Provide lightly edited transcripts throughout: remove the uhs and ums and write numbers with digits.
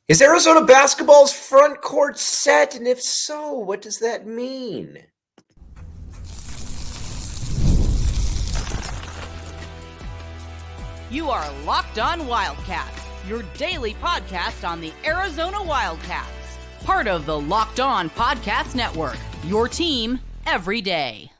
Is Arizona basketball's front court set? And if so, what does that mean? You are Locked On Wildcats, your daily podcast on the Arizona Wildcats. Part of the Locked On Podcast Network, your team every day.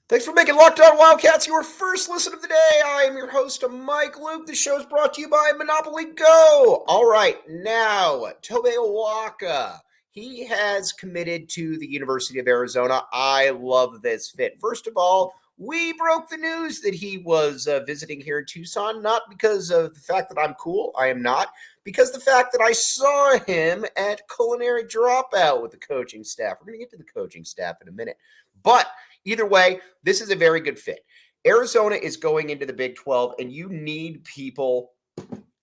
Thanks for making Locked On Wildcats your first listen of the day. I am your host, Mike Luke. The show is brought to you by Monopoly Go. All right, now, Tobe Awaka. He has committed to the University of Arizona. I love this fit. First of all, we broke the news that he was visiting here in Tucson, not because of the fact that I'm cool. I am not. Because the fact that I saw him at Culinary Dropout with the coaching staff. We're going to get to the coaching staff in a minute. But either way, this is a very good fit. Arizona is going into the Big 12, and you need people,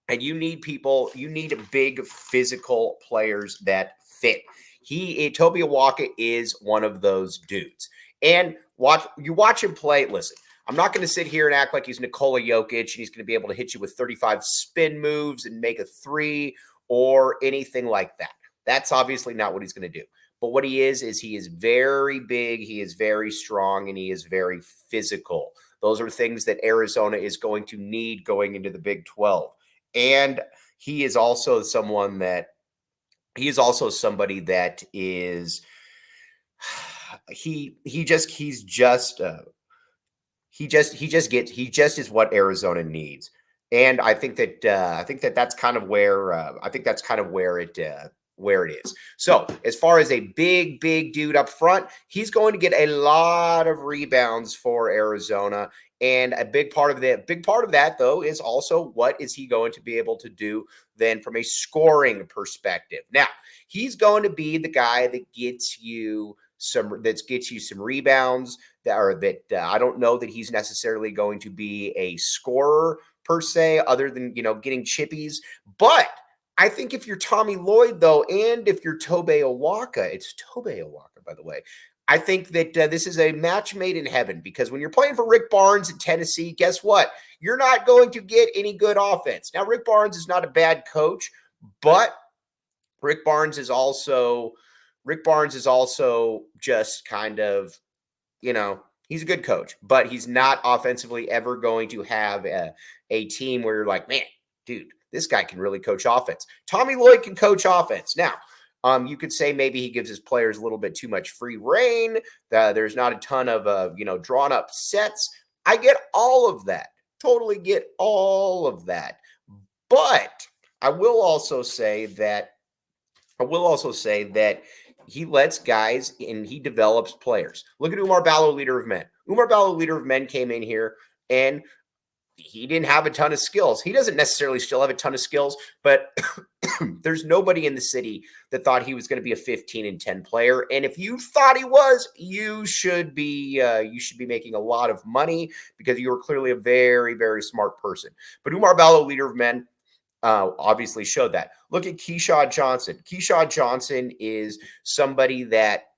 you need big physical players that fit. Tobe Awaka is one of those dudes. And watch him play. Listen, I'm not going to sit here and act like he's Nikola Jokic and he's going to be able to hit you with 35 spin moves and make a three or anything like that. That's obviously not what he's going to do. But what he is he is very big, he is very strong, and he is very physical. Those are things that Arizona is going to need going into the Big 12. And he is also somebody that is he just is what Arizona needs. And I think that's kind of where it is. So as far as a big dude up front, he's going to get a lot of rebounds for Arizona. And a big part of that though is also what is he going to be able to do then from a scoring perspective. Now, he's going to be the guy that gets you some rebounds I don't know that he's necessarily going to be a scorer per se, other than, getting chippies. But I think if you're Tommy Lloyd, though, and if you're Tobe Awaka, it's Tobe Awaka, by the way, I think that this is a match made in heaven, because when you're playing for Rick Barnes in Tennessee, guess what? You're not going to get any good offense. Now, Rick Barnes is not a bad coach, but Rick Barnes is also just kind of, he's a good coach, but he's not offensively ever going to have a team where you're like, man, dude, this guy can really coach offense. Tommy Lloyd can coach offense. Now, you could say maybe he gives his players a little bit too much free reign. There's not a ton of, drawn up sets. I get all of that. Totally get all of that. But I will also say that he lets guys and he develops players. Look at Oumar Ballo, leader of men. Oumar Ballo, leader of men, came in here and he didn't have a ton of skills. He doesn't necessarily still have a ton of skills, but there's nobody in the city that thought he was going to be a 15-10 player. And if you thought he was, you should be making a lot of money, because you were clearly a very, very smart person. But Oumar Ballo, leader of men, obviously showed that. Look at Keyshawn Johnson. Keyshawn Johnson is somebody that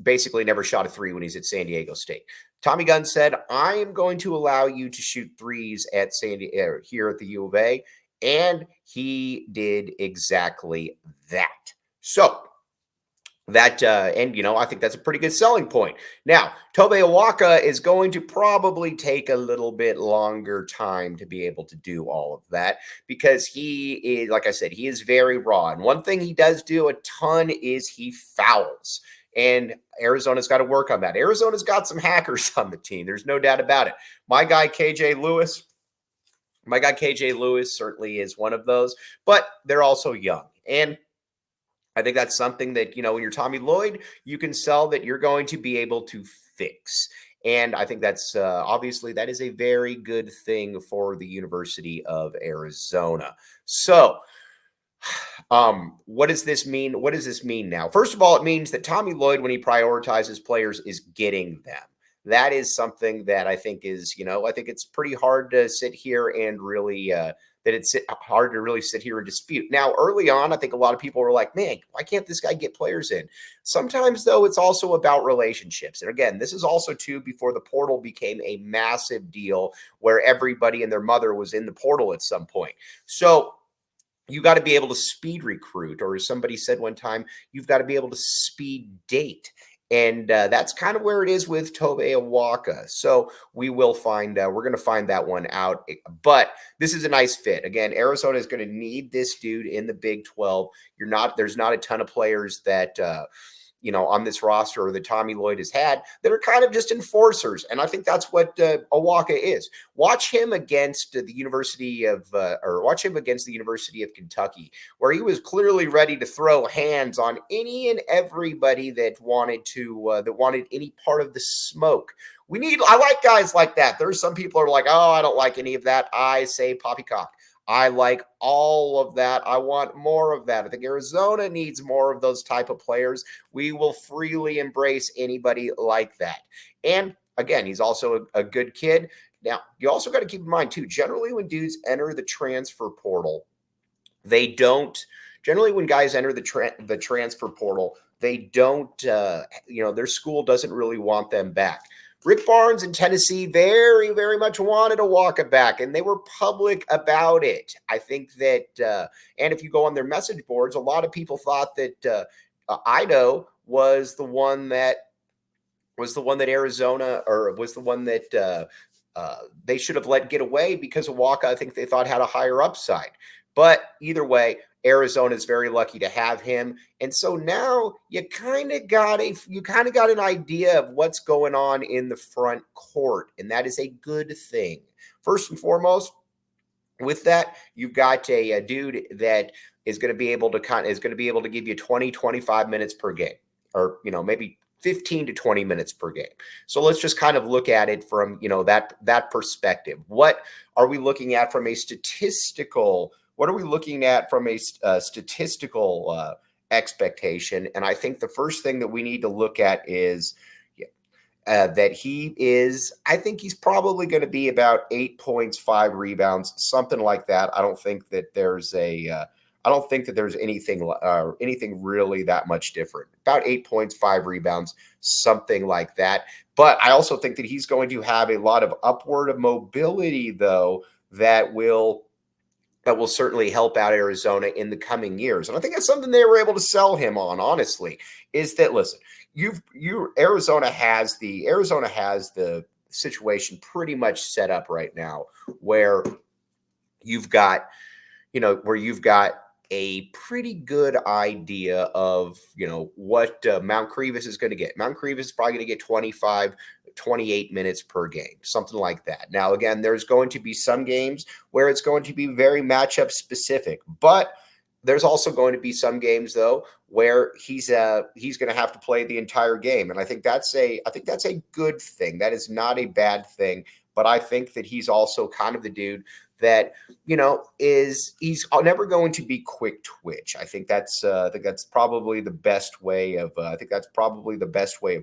basically never shot a three when he's at San Diego State. Tommy Gunn said, I am going to allow you to shoot threes at here at the U of A. And he did exactly that. So that, I think that's a pretty good selling point. Now, Tobe Awaka is going to probably take a little bit longer time to be able to do all of that, because he is, like I said, he is very raw. And one thing he does do a ton is he fouls. And Arizona's got to work on that. Arizona's got some hackers on the team. There's no doubt about it. My guy, KJ Lewis certainly is one of those, but they're also young. And I think that's something that, when you're Tommy Lloyd, you can sell that you're going to be able to fix. And I think that's obviously that is a very good thing for the University of Arizona. So what does this mean? What does this mean now? First of all, it means that Tommy Lloyd, when he prioritizes players, is getting them. that is something that I think is, I think it's pretty hard to sit here and really, that it's hard to really sit here and dispute. Now, early on, I think a lot of people were like, man, why can't this guy get players in? Sometimes, though, it's also about relationships. And again, this is also, too, before the portal became a massive deal where everybody and their mother was in the portal at some point. So you got to be able to speed recruit, or as somebody said one time, you've got to be able to speed date. And that's kind of where it is with Tobe Awaka. So we will find, we're going to find that one out. But this is a nice fit. Again, Arizona is going to need this dude in the Big 12. There's not a ton of players that, on this roster or that Tommy Lloyd has had that are kind of just enforcers. And I think that's what Awaka is. Watch him against the University of Kentucky, where he was clearly ready to throw hands on any and everybody that wanted any part of the smoke. I like guys like that. There's some people are like, oh, I don't like any of that. I say poppycock. I like all of that. I want more of that. I think Arizona needs more of those type of players. We will freely embrace anybody like that. And again, he's also a good kid. Now, you also got to keep in mind, too, generally when dudes enter the transfer portal, generally when guys enter the transfer portal, they don't, their school doesn't really want them back. Rick Barnes in Tennessee very, very much wanted Awaka back, and they were public about it. I think that, and if you go on their message boards, a lot of people thought that Ido was the one that Arizona, or was the one that they should have let get away, because Awaka, I think they thought, had a higher upside. But either way, Arizona is very lucky to have him. And so now you kind of got an idea of what's going on in the front court, and that is a good thing. First and foremost, with that, you've got a dude that is going to be able to give you 20, 25 minutes per game, or maybe 15 to 20 minutes per game. So let's just kind of look at it from that perspective. What are we looking at from a statistical? What are we looking at from a statistical expectation? And I think the first thing that we need to look at is that I think he's probably going to be about 8 points, 5 rebounds, something like that. I don't think that there's anything really that much different. About 8 points, 5 rebounds, something like that. But I also think that he's going to have a lot of upward mobility, though, that will certainly help out Arizona in the coming years. And I think that's something they were able to sell him on, honestly, is that, listen, Arizona has the situation pretty much set up right now where you've got a pretty good idea of, what Mount Crevis is going to get. Mount Crevis is probably going to get 25, 28 minutes per game, something like that. Now, again, there's going to be some games where it's going to be very matchup specific, but there's also going to be some games, though, where he's going to have to play the entire game. And I think that's a good thing. That is not a bad thing. But I think that he's also kind of the dude that, he's never going to be quick twitch. I think that's probably the best way of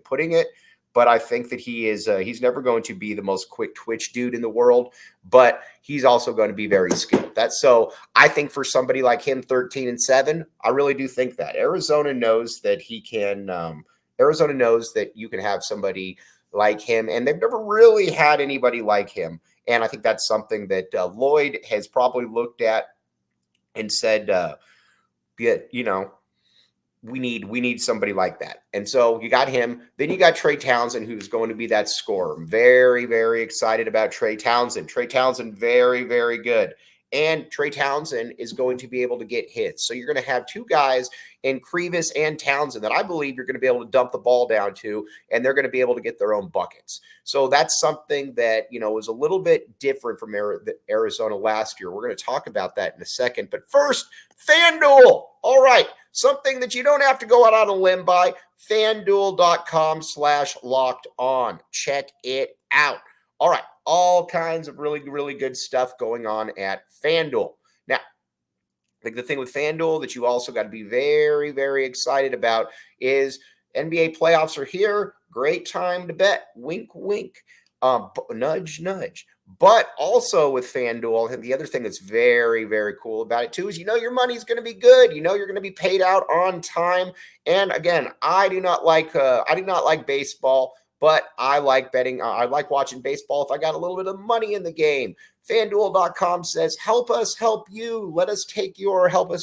putting it. But I think that he's never going to be the most quick twitch dude in the world, but he's also going to be very skilled. So I think for somebody like him, 13-7, I really do think that Arizona knows that he can. Arizona knows that you can have somebody like him, and they've never really had anybody like him. And I think that's something that Lloyd has probably looked at and said, we need somebody like that. And so you got him. Then you got Trey Townsend, who's going to be that scorer. I'm very, very excited about Trey Townsend. Trey Townsend, very, very good. And Trey Townsend is going to be able to get hits. So you're going to have two guys in Crevis and Townsend that I believe you're going to be able to dump the ball down to, and they're going to be able to get their own buckets. So that's something that, was a little bit different from Arizona last year. We're going to talk about that in a second. But first, FanDuel. All right. Something that you don't have to go out on a limb by. FanDuel.com/locked-on. Check it out. All right. All kinds of really, really good stuff going on at FanDuel. Now, I think the thing with FanDuel that you also got to be very, very excited about is NBA playoffs are here. great time to bet. Wink, wink. Nudge, nudge. But also with FanDuel, and the other thing that's very, very cool about it too is your money's going to be good. You're going to be paid out on time. And again, I do not like baseball, but I like betting. I like watching baseball if I got a little bit of money in the game. FanDuel.com says, "Help us help you. Help us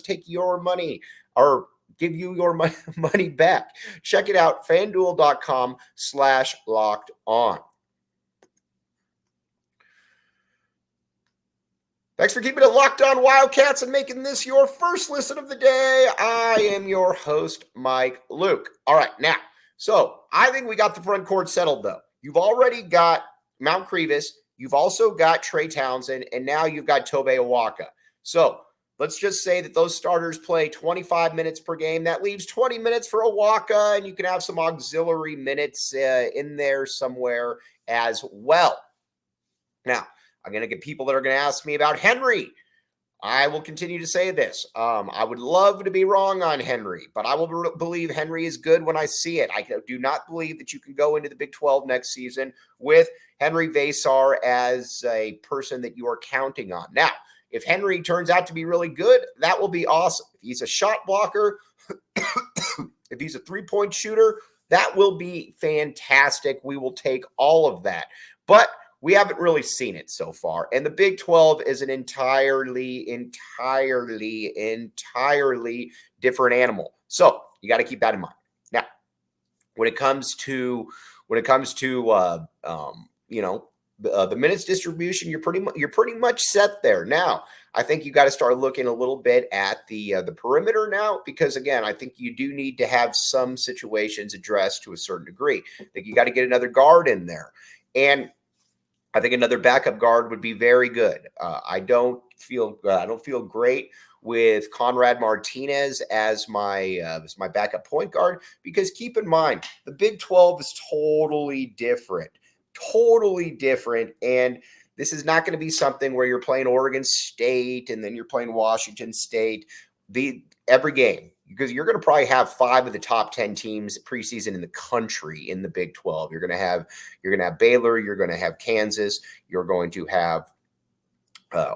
take your money, or give you your money back." Check it out, FanDuel.com/locked-on. Thanks for keeping it locked on Wildcats and making this your first listen of the day. I am your host, Mike Luke. All right, now, so I think we got the front court settled, though. You've already got Mount Crevis. You've also got Trey Townsend, and now you've got Tobe Awaka. So let's just say that those starters play 25 minutes per game. That leaves 20 minutes for Awaka, and you can have some auxiliary minutes in there somewhere as well. Now, I'm going to get people that are going to ask me about Henry. I will continue to say this. I would love to be wrong on Henry, but I will believe Henry is good when I see it. I do not believe that you can go into the Big 12 next season with Henry Vasar as a person that you are counting on. Now, if Henry turns out to be really good, that will be awesome. If he's a shot blocker, if he's a three-point shooter, that will be fantastic. We will take all of that. But we haven't really seen it so far. And the Big 12 is an entirely different animal. So you got to keep that in mind. Now, when it comes to the minutes distribution, you're pretty much set there. Now, I think you got to start looking a little bit at the perimeter now, because again, I think you do need to have some situations addressed to a certain degree. I think you got to get another guard in there, and I think another backup guard would be very good. I don't feel great with Conrad Martinez as my backup point guard, because keep in mind, the Big 12 is totally different, and this is not going to be something where you're playing Oregon State and then you're playing Washington State every game, because you're going to probably have 5 of the top 10 teams preseason in the country in the Big 12. You're going to have Baylor, you're going to have Kansas, you're going to have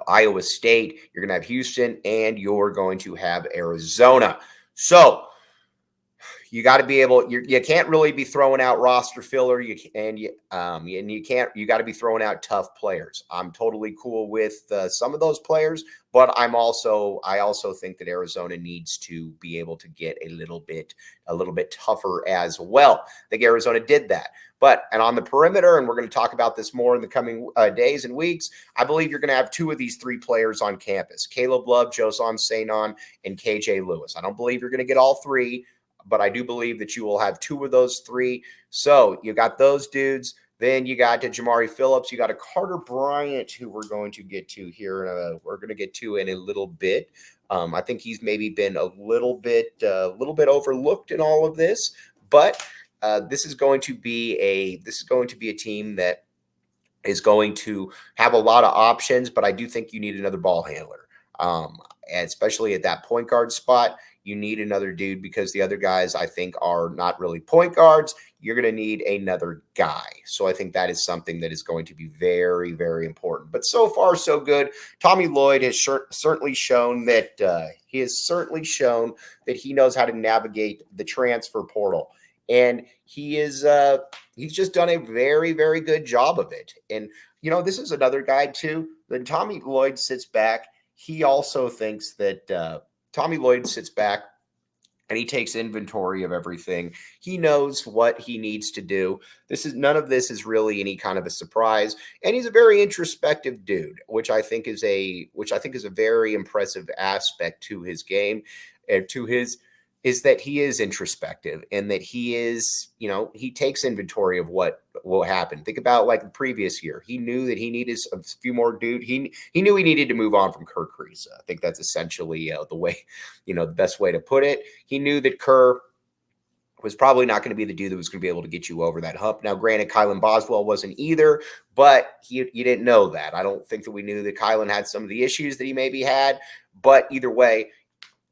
Iowa State, you're going to have Houston, and you're going to have Arizona. So you got to be able. You can't really be throwing out roster filler. You got to be throwing out tough players. I'm totally cool with some of those players, but I also think that Arizona needs to be able to get a little bit tougher as well. I think Arizona did that. And on the perimeter, and we're going to talk about this more in the coming days and weeks, I believe you're going to have 2 of these 3 players on campus: Caleb Love, Josan Sanon, and KJ Lewis. I don't believe you're going to get all 3, but I do believe that you will have 2 of those 3. So you got those dudes. Then you got Jamari Phillips. You got a Carter Bryant, who we're going to get to here. We're going to get to in a little bit. I think he's maybe been a little bit overlooked in all of this, but this is going to be a team that is going to have a lot of options. But I do think you need another ball handler, and especially at that point guard spot. You need another dude, because the other guys, I think, are not really point guards. You're going to need another guy. So I think that is something that is going to be very, very important. But so far, so good. Tommy Lloyd has certainly shown that he knows how to navigate the transfer portal. And he's just done a very, very good job of it. And, this is another guy, too. When Tommy Lloyd sits back, he also thinks that Tommy Lloyd sits back and he takes inventory of everything. He knows what he needs to do. None of this is really any kind of a surprise. And he's a very introspective dude, which I think is a very impressive aspect to his game, and is that he is introspective, and that he is, he takes inventory of what will happen. Think about like the previous year. He knew that he needed a few more dude. He knew he needed to move on from Kerr Kriisa. I think that's essentially the way, the best way to put it. He knew that Kerr was probably not going to be the dude that was going to be able to get you over that hump. Now, granted, Kylan Boswell wasn't either, but you didn't know that. I don't think that we knew that Kylan had some of the issues that he maybe had, but either way,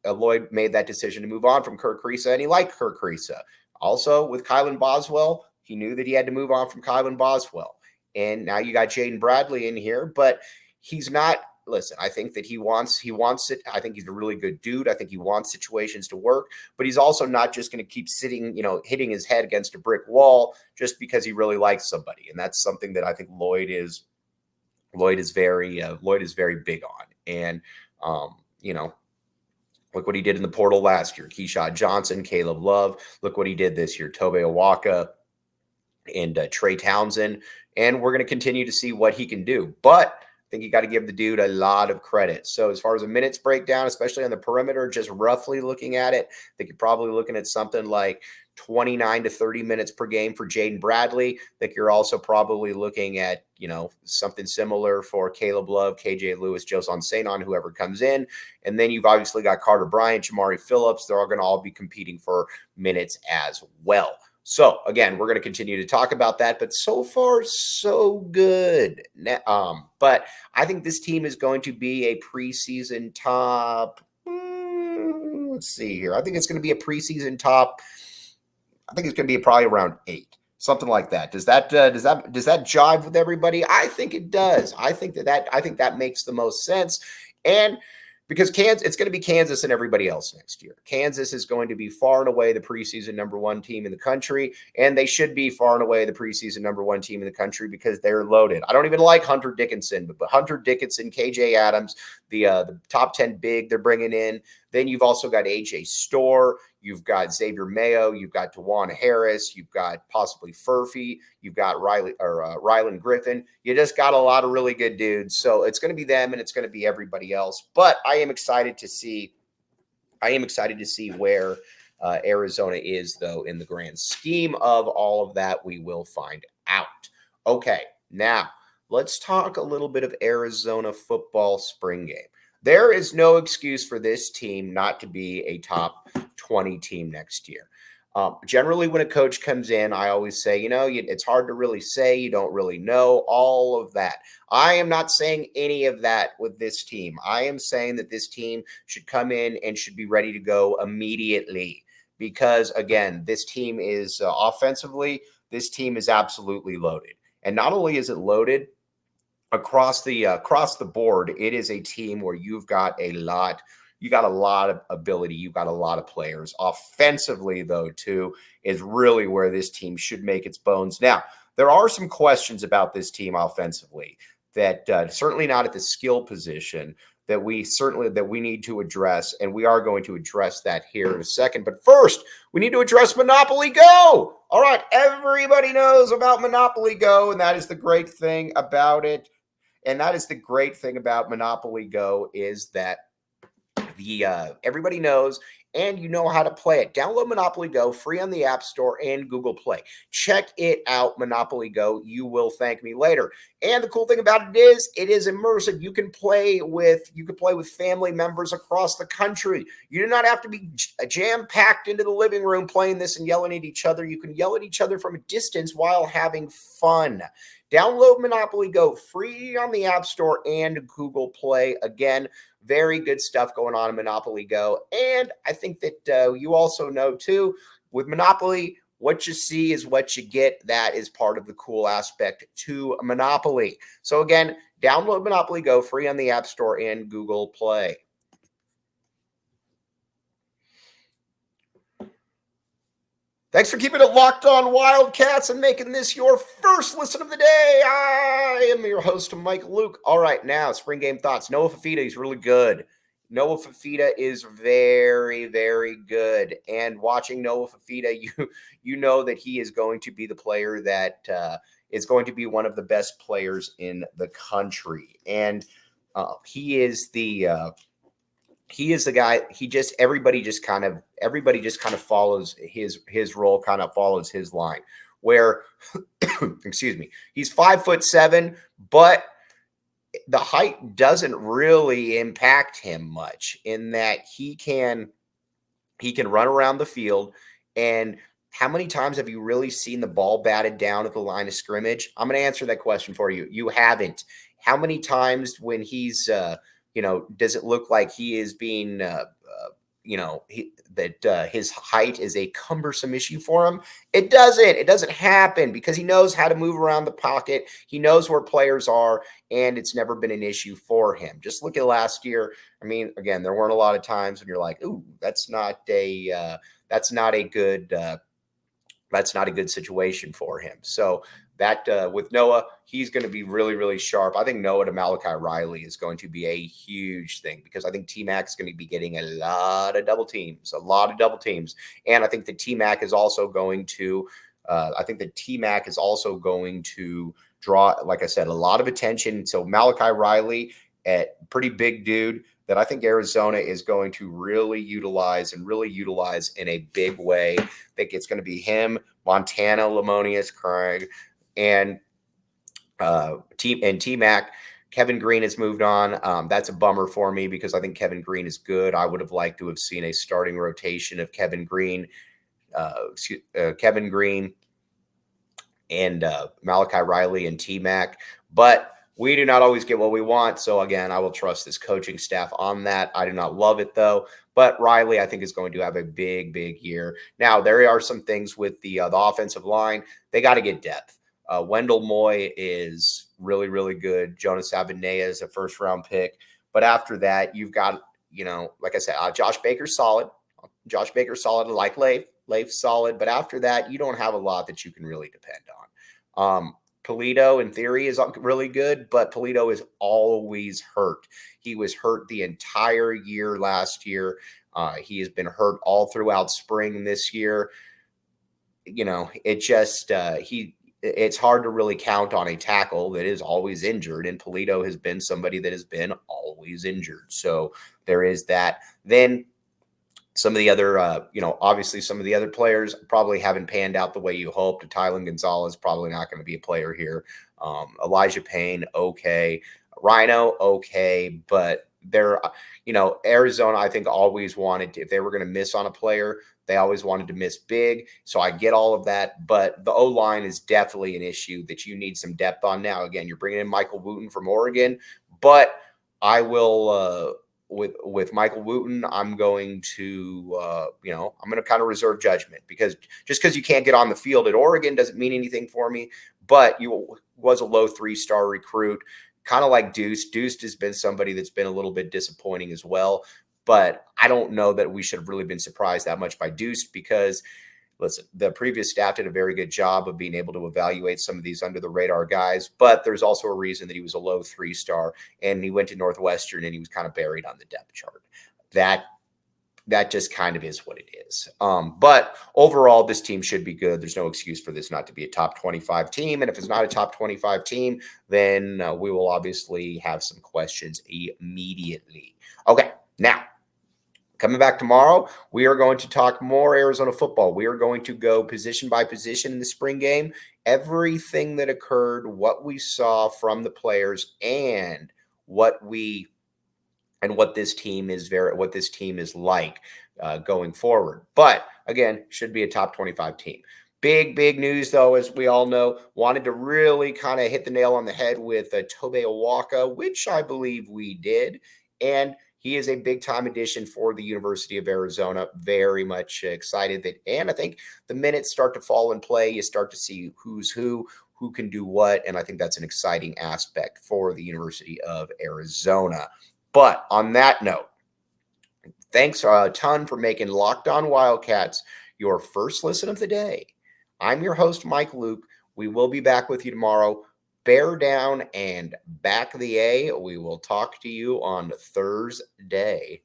Lloyd made that decision to move on from Kerr Kriisa, and he liked Kerr Kriisa. Also, with Kylan Boswell, He knew that he had to move on from Kylan Boswell. And now you got Jaden Bradley in here, but he's not. Listen, I think that he wants it. I think he's a really good dude. I think he wants situations to work, but he's also not just going to keep sitting, hitting his head against a brick wall just because he really likes somebody. And that's something that I think Lloyd is very big on. And, look what he did in the portal last year. Keyshawn Johnson, Caleb Love. Look what he did this year. Tobe Awaka and Trey Townsend. And we're going to continue to see what he can do. But I think you got to give the dude a lot of credit. So as far as a minutes breakdown, especially on the perimeter, just roughly looking at it, I think you're probably looking at something like 29 to 30 minutes per game for Jaden Bradley. I think you're also probably looking at, something similar for Caleb Love, KJ Lewis, Joson Sanon, whoever comes in. And then you've obviously got Carter Bryant, Jamari Phillips. They're all going to all be competing for minutes as well. So, again, we're going to continue to talk about that, but so far, so good. But I think this team is going to be a preseason top. Let's see here. I think it's going to be a preseason top. I think it's going to be probably around 8, something like that. Does that jive with everybody? I think it does. I think that makes the most sense. And because it's going to be Kansas and everybody else next year. Kansas is going to be far and away the preseason number 1 team in the country, and they should be far and away the preseason number 1 team in the country because they're loaded. I don't even like Hunter Dickinson, but Hunter Dickinson, KJ Adams, the top 10 big they're bringing in. Then you've also got AJ Storr. You've got Xavier Mayo. You've got DeJuan Harris. You've got possibly Furphy. You've got Rylan Griffin. You just got a lot of really good dudes. So it's going to be them and it's going to be everybody else. But I am excited to see where Arizona is, though, in the grand scheme of all of that. We will find out. Okay, now let's talk a little bit of Arizona football spring game. There is no excuse for this team not to be a top 20 team next year. Generally, when a coach comes in, I always say, it's hard to really say. You don't really know all of that. I am not saying any of that with this team. I am saying that this team should come in and should be ready to go immediately because, again, this team is offensively, this team is absolutely loaded. And not only is it loaded, across the board, it is a team where you've got a lot of ability. You've got a lot of players. Offensively, though, too, is really where this team should make its bones. Now, there are some questions about this team offensively that certainly not at the skill position that we need to address, and we are going to address that here in a second. But first, we need to address Monopoly Go. All right, everybody knows about Monopoly Go, and that is the great thing about it. And that is the great thing about Monopoly Go is that everybody knows and you know how to play it. Download Monopoly Go free on the App Store and Google Play. Check it out, Monopoly Go. You will thank me later. And the cool thing about it is immersive. You can play with family members across the country. You do not have to be jam-packed into the living room playing this and yelling at each other. You can yell at each other from a distance while having fun. Download Monopoly Go free on the App Store and Google Play. Again, very good stuff going on in Monopoly Go. And I think that you also know, too, with Monopoly, what you see is what you get. That is part of the cool aspect to Monopoly. So, again, download Monopoly Go free on the App Store and Google Play. Thanks for keeping it locked on Wildcats and making this your first listen of the day. I am your host, Mike Luke. All right, now, spring game thoughts. Noah Fifita is really good. Noah Fifita is very, very good. And watching Noah Fifita, you know that he is going to be the player that is going to be one of the best players in the country. And he is the guy. Everybody just kind of follows his role, kind of follows his line where, excuse me, he's 5'7", but the height doesn't really impact him much in that he can run around the field. And how many times have you really seen the ball batted down at the line of scrimmage? I'm going to answer that question for you. You haven't. How many times when he's, does it look like he is being his height is a cumbersome issue for him. It doesn't happen because he knows how to move around the pocket. He knows where players are, and it's never been an issue for him. Just look at last year. I mean, again, there weren't a lot of times when you're like, "Ooh, that's not a good situation for him." So that with Noah, he's going to be really, really sharp. I think Noah to Malachi Riley is going to be a huge thing because I think T-Mac is going to be getting a lot of double teams. And I think the T-Mac is also going to draw, like I said, a lot of attention. So Malachi Riley, pretty big dude that I think Arizona is going to really utilize in a big way. I think it's going to be him, Montana, Lamonius, Craig, and T-Mac. Kevin Green has moved on. That's a bummer for me because I think Kevin Green is good. I would have liked to have seen a starting rotation of Kevin Green and Malachi Riley and T-Mac. But we do not always get what we want. So, again, I will trust this coaching staff on that. I do not love it, though. But Riley, I think, is going to have a big, big year. Now, there are some things with the offensive line. They got to get depth. Wendell Moy is really, really good. Jonas Avenea is a first-round pick. But after that, you've got, like I said, Josh Baker's solid. I like Leif. Leif's solid. But after that, you don't have a lot that you can really depend on. Polito, in theory, is really good, but Polito is always hurt. He was hurt the entire year last year. He has been hurt all throughout spring this year. It's hard to really count on a tackle that is always injured, and Polito has been somebody that has been always injured. So there is that. Then some of the other, obviously some of the other players probably haven't panned out the way you hoped. Tylen Gonzalez probably not going to be a player here. Elijah Payne, okay. Rhino, okay. But they're, Arizona, I think, always wanted to, if they were going to miss on a player, they always wanted to miss big. So I get all of that. But the O-line is definitely an issue that you need some depth on now. Again, you're bringing in Michael Wooten from Oregon. But I will with Michael Wooten, I'm going to, kind of reserve judgment because just because you can't get on the field at Oregon doesn't mean anything for me. But you was a low 3-star recruit, kind of like Deuce. Deuce has been somebody that's been a little bit disappointing as well. But I don't know that we should have really been surprised that much by Deuce because, listen, the previous staff did a very good job of being able to evaluate some of these under-the-radar guys, but there's also a reason that he was a low 3-star, and he went to Northwestern, and he was kind of buried on the depth chart. That just kind of is what it is. But overall, this team should be good. There's no excuse for this not to be a top 25 team, and if it's not a top 25 team, then we will obviously have some questions immediately. Okay, now, coming back tomorrow, we are going to talk more Arizona football. We are going to go position by position in the spring game, everything that occurred, what we saw from the players, and what this team is like going forward. But again, should be a top 25 team. Big news, though, as we all know, wanted to really kind of hit the nail on the head with Tobe Awaka, which I believe we did. And he is a big-time addition for the University of Arizona. Very much excited that, and I think the minutes start to fall in play. You start to see who's who can do what, and I think that's an exciting aspect for the University of Arizona. But on that note, thanks a ton for making Locked On Wildcats your first listen of the day. I'm your host, Mike Luke. We will be back with you tomorrow. Bear down and back the A. We will talk to you on Thursday.